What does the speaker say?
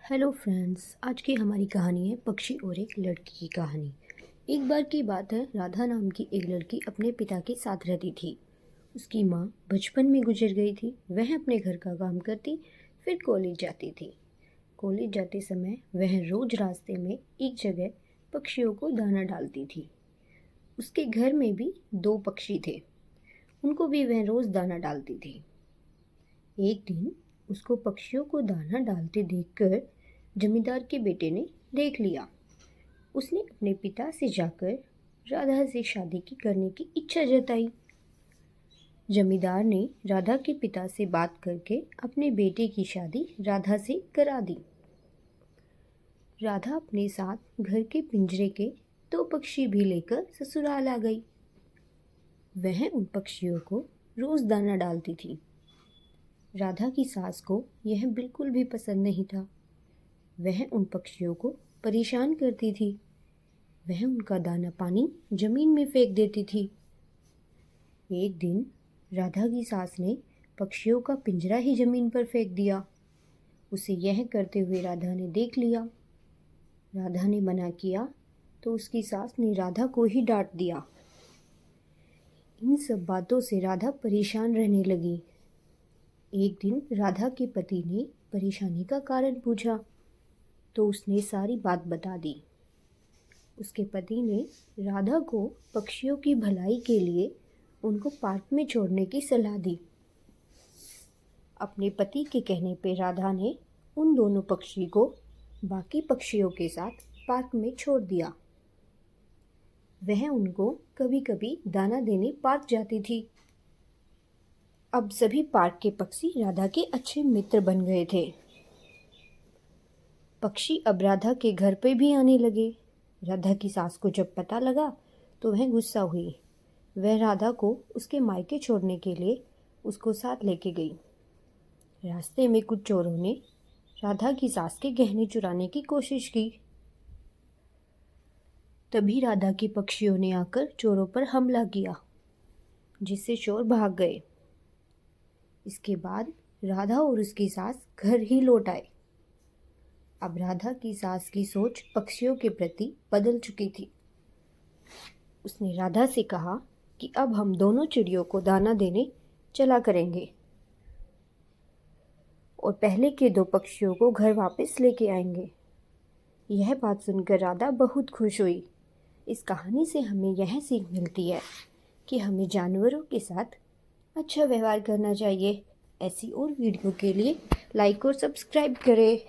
Hello friends, आज की हमारी कहानी है पक्षी और एक लड़की की कहानी। एक बार की बात है, राधा नाम की एक लड़की अपने पिता के साथ रहती थी। उसकी माँ बचपन में गुजर गई थी। वह अपने घर का काम करती, फिर कॉलेज जाती थी। कॉलेज जाते समय वह रोज रास्ते में एक जगह पक्षियों को दाना डालती थी। उसके घर में भी 2 पक्षी थे, उनको भी वह रोज दाना डालती थी। एक दिन उसको पक्षियों को दाना डालते देखकर जमींदार के बेटे ने देख लिया। उसने अपने पिता से जाकर राधा से शादी करने की इच्छा जताई। जमींदार ने राधा के पिता से बात करके अपने बेटे की शादी राधा से करा दी। राधा अपने साथ घर के पिंजरे के 2 पक्षी भी लेकर ससुराल आ गई। वह उन पक्षियों को रोज दाना डालती थी। राधा की सास को यह बिल्कुल भी पसंद नहीं था। वह उन पक्षियों को परेशान करती थी। वह उनका दाना पानी जमीन में फेंक देती थी। एक दिन राधा की सास ने पक्षियों का पिंजरा ही जमीन पर फेंक दिया। उसे यह करते हुए राधा ने देख लिया। राधा ने मना किया तो उसकी सास ने राधा को ही डांट दिया। इन सब बातों से राधा परेशान रहने लगी। एक दिन राधा के पति ने परेशानी का कारण पूछा तो उसने सारी बात बता दी। उसके पति ने राधा को पक्षियों की भलाई के लिए उनको पार्क में छोड़ने की सलाह दी। अपने पति के कहने पर राधा ने उन दोनों पक्षी को बाकी पक्षियों के साथ पार्क में छोड़ दिया। वह उनको कभी कभी दाना देने पार्क जाती थी। अब सभी पार्क के पक्षी राधा के अच्छे मित्र बन गए थे। पक्षी अब राधा के घर पे भी आने लगे। राधा की सास को जब पता लगा तो वह गुस्सा हुई। वह राधा को उसके मायके छोड़ने के लिए उसको साथ लेके गई। रास्ते में कुछ चोरों ने राधा की सास के गहने चुराने की कोशिश की। तभी राधा के पक्षियों ने आकर चोरों पर हमला किया, जिससे चोर भाग गए। इसके बाद राधा और उसकी सास घर ही लौट आए। अब राधा की सास की सोच पक्षियों के प्रति बदल चुकी थी। उसने राधा से कहा कि अब हम दोनों चिड़ियों को दाना देने चला करेंगे और पहले के 2 पक्षियों को घर वापस लेके आएंगे। यह बात सुनकर राधा बहुत खुश हुई। इस कहानी से हमें यह सीख मिलती है कि हमें जानवरों के साथ अच्छा व्यवहार करना चाहिए। ऐसी और वीडियो के लिए लाइक और सब्सक्राइब करें।